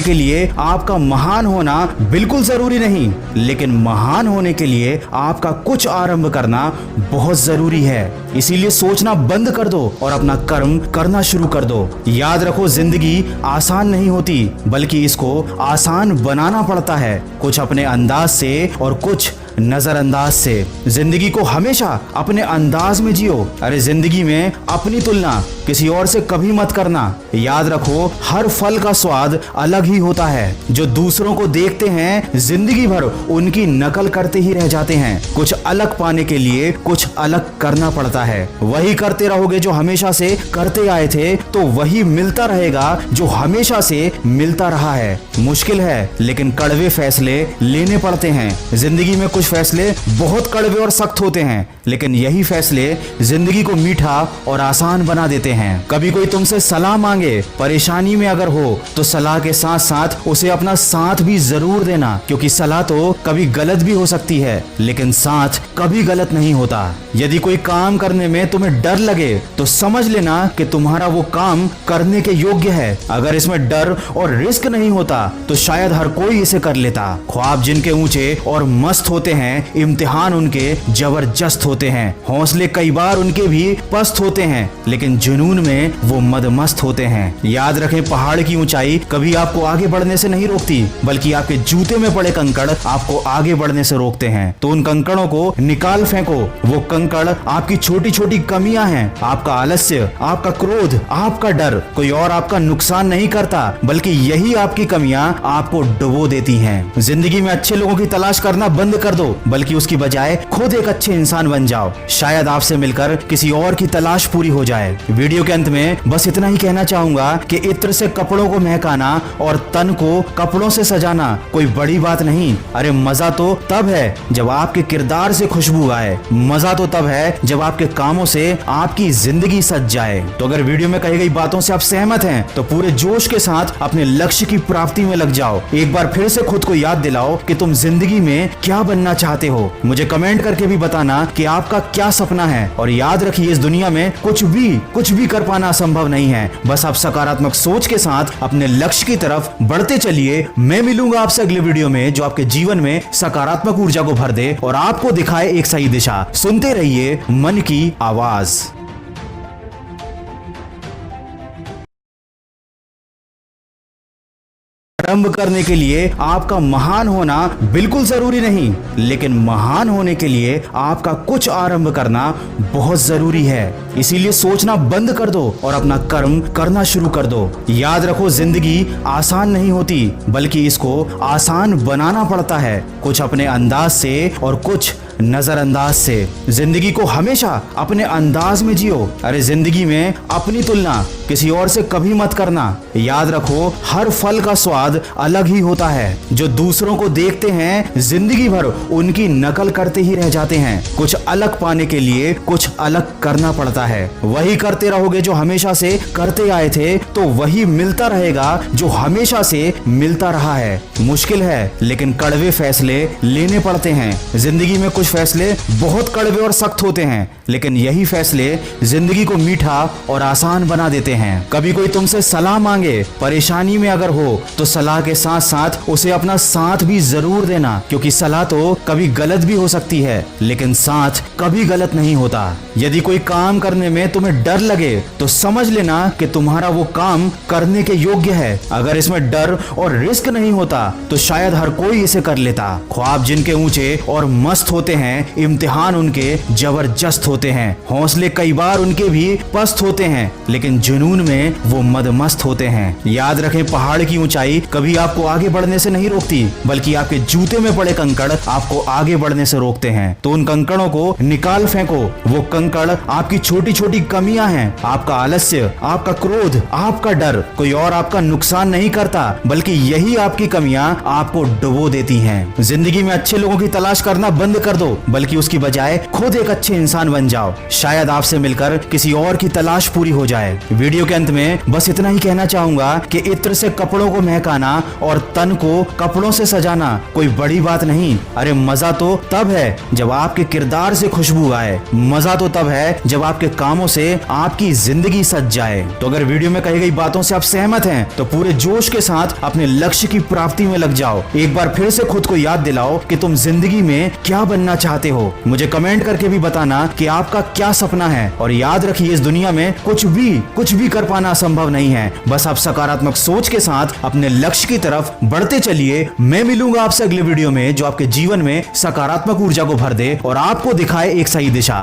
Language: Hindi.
के लिए आपका महान होना बिल्कुल जरूरी नहीं, लेकिन महान होने के लिए आपका कुछ आरंभ करना बहुत जरूरी है। इसीलिए सोचना बंद कर दो और अपना कर्म करना शुरू कर दो। याद रखो, जिंदगी आसान नहीं होती, बल्कि इसको आसान बनाना पड़ता है, कुछ अपने अंदाज से और कुछ नजरअंदाज से। जिंदगी को हमेशा अपने अंदाज में जियो। अरे जिंदगी में अपनी तुलना किसी और से कभी मत करना। याद रखो, हर फल का स्वाद अलग ही होता है। जो दूसरों को देखते हैं, जिंदगी भर उनकी नकल करते ही रह जाते हैं। कुछ अलग पाने के लिए कुछ अलग करना पड़ता है। वही करते रहोगे जो हमेशा से करते आए थे, तो वही मिलता रहेगा जो हमेशा से मिलता रहा है। मुश्किल है, लेकिन कड़वे फैसले लेने पड़ते हैं। जिंदगी में कुछ फैसले बहुत कड़वे और सख्त होते हैं, लेकिन यही फैसले जिंदगी को मीठा और आसान बना देते हैं। कभी कोई तुमसे सलाह मांगे, परेशानी में अगर हो, तो सलाह के साथ साथ उसे अपना साथ भी जरूर देना, क्योंकि सलाह तो कभी गलत भी हो सकती है, लेकिन साथ कभी गलत नहीं होता। यदि कोई काम करने में तुम्हें डर लगे, तो समझ लेना कि तुम्हारा वो काम करने के योग्य है। अगर इसमें डर और रिस्क नहीं होता, तो शायद हर कोई इसे कर लेता। ख्वाब जिनके ऊंचे और मस्त होते हैं, इम्तिहान उनके जबरदस्त होते हैं। हौसले कई बार उनके भी पस्त होते हैं, लेकिन जुनून में वो मदमस्त होते हैं। याद रखें, पहाड़ की ऊंचाई कभी आपको आगे बढ़ने से नहीं रोकती, बल्कि आपके जूते में पड़े कंकड़ आपको आगे बढ़ने से रोकते हैं। तो उन कंकड़ों को निकाल फेंको। वो कंकड़ आपकी छोटी छोटी कमियां हैं, आपका आलस्य, आपका क्रोध, आपका डर। कोई और आपका नुकसान नहीं करता, बल्कि यही आपकी कमियां आपको डुबो देती हैं। जिंदगी में अच्छे लोगों की तलाश करना बंद कर दो, बल्कि उसकी बजाय खुद एक अच्छे इंसान बन जाओ। शायद आपसे मिलकर किसी और की तलाश पूरी हो जाए। वीडियो के अंत में बस इतना ही कहना चाहूंगा कि इत्र से कपड़ों को महकाना और तन को कपड़ों से सजाना कोई बड़ी बात नहीं। अरे मजा तो तब है जब आपके किरदार से खुशबू आए। मजा तो तब है जब आपके कामों से आपकी जिंदगी सज जाए। तो अगर वीडियो में कही गई बातों से आप सहमत हैं, तो पूरे जोश के साथ अपने लक्ष्य की प्राप्ति में लग जाओ। एक बार फिर से खुद को याद दिलाओ कि तुम जिंदगी में क्या बनना चाहते हो। मुझे कमेंट करके भी बताना कि आपका क्या सपना है। और याद रखिए, इस दुनिया में कुछ भी कर पाना असंभव नहीं है। बस आप सकारात्मक सोच के साथ अपने लक्ष्य की तरफ बढ़ते चलिए। मैं मिलूंगा आपसे अगले वीडियो में, जो आपके जीवन में सकारात्मक ऊर्जा को भर दे और आपको दिखाए एक सही दिशा। सुनते रहिए मन की आवाज। आरंभ करने के लिए आपका महान होना बिल्कुल जरूरी नहीं, लेकिन महान होने के लिए आपका कुछ आरंभ करना बहुत जरूरी है। इसीलिए सोचना बंद कर दो और अपना कर्म करना शुरू कर दो। याद रखो, जिंदगी आसान नहीं होती, बल्कि इसको आसान बनाना पड़ता है, कुछ अपने अंदाज से और कुछ नजरअंदाज से। जिंदगी को हमेशा अपने अंदाज में जियो। अरे जिंदगी में अपनी तुलना किसी और से कभी मत करना। याद रखो, हर फल का स्वाद अलग ही होता है। जो दूसरों को देखते हैं, जिंदगी भर उनकी नकल करते ही रह जाते हैं। कुछ अलग पाने के लिए कुछ अलग करना पड़ता है। वही करते रहोगे जो हमेशा से करते आए थे, तो वही मिलता रहेगा जो हमेशा से मिलता रहा है। मुश्किल है, लेकिन कड़वे फैसले लेने पड़ते हैं। जिंदगी में कुछ फैसले बहुत कड़वे और सख्त होते हैं, लेकिन यही फैसले जिंदगी को मीठा और आसान बना देते हैं। कभी कोई तुमसे सलाह मांगे, परेशानी में अगर हो, तो सलाह के साथ साथ उसे अपना साथ भी जरूर देना, क्योंकि सलाह तो कभी गलत भी हो सकती है, लेकिन साथ कभी गलत नहीं होता। यदि कोई काम करने में तुम्हें डर लगे, तो समझ लेना कि तुम्हारा वो काम करने के योग्य है। अगर इसमें डर और रिस्क नहीं होता, तो शायद हर कोई इसे कर लेता। ख्वाब जिनके ऊंचे और मस्त होते हैं, इम्तिहान उनके जबरदस्त होते हैं। हौसले कई बार उनके भी पस्त होते हैं, लेकिन जुनून में वो मदमस्त होते हैं। याद रखें, पहाड़ की ऊंचाई कभी आपको आगे बढ़ने से नहीं रोकती, बल्कि आपके जूते में पड़े कंकड़ आपको आगे बढ़ने से रोकते हैं। तो उन कंकड़ों को निकाल फेंको। वो कंकड़ आपकी छोटी छोटी कमियां हैं, आपका आलस्य, आपका क्रोध, आपका डर। कोई और आपका नुकसान नहीं करता, बल्कि यही आपकी कमियां आपको डुबो देती हैं। जिंदगी में अच्छे लोगों की तलाश करना बंद कर दो, दो, बल्कि उसकी बजाय खुद एक अच्छे इंसान बन जाओ। शायद आपसे मिलकर किसी और की तलाश पूरी हो जाए। वीडियो के अंत में बस इतना ही कहना चाहूंगा कि इत्र से कपड़ों को महकाना और तन को कपड़ों से सजाना कोई बड़ी बात नहीं। अरे मजा तो तब है जब आपके किरदार से खुशबू आए, मजा तो तब है जब आपके कामों से आपकी जिंदगी सज जाए। तो अगर वीडियो में कही गई बातों से आप सहमत हैं तो पूरे जोश के साथ अपने लक्ष्य की प्राप्ति में लग जाओ। एक बार फिर से खुद को याद दिलाओ कि तुम जिंदगी में क्या बनना चाहते हो। मुझे कमेंट करके भी बताना कि आपका क्या सपना है। और याद रखिए, इस दुनिया में कुछ भी कर पाना असंभव नहीं है। बस आप सकारात्मक सोच के साथ अपने लक्ष्य की तरफ बढ़ते चलिए। मैं मिलूंगा आपसे अगले वीडियो में जो आपके जीवन में सकारात्मक ऊर्जा को भर दे और आपको दिखाए एक सही दिशा।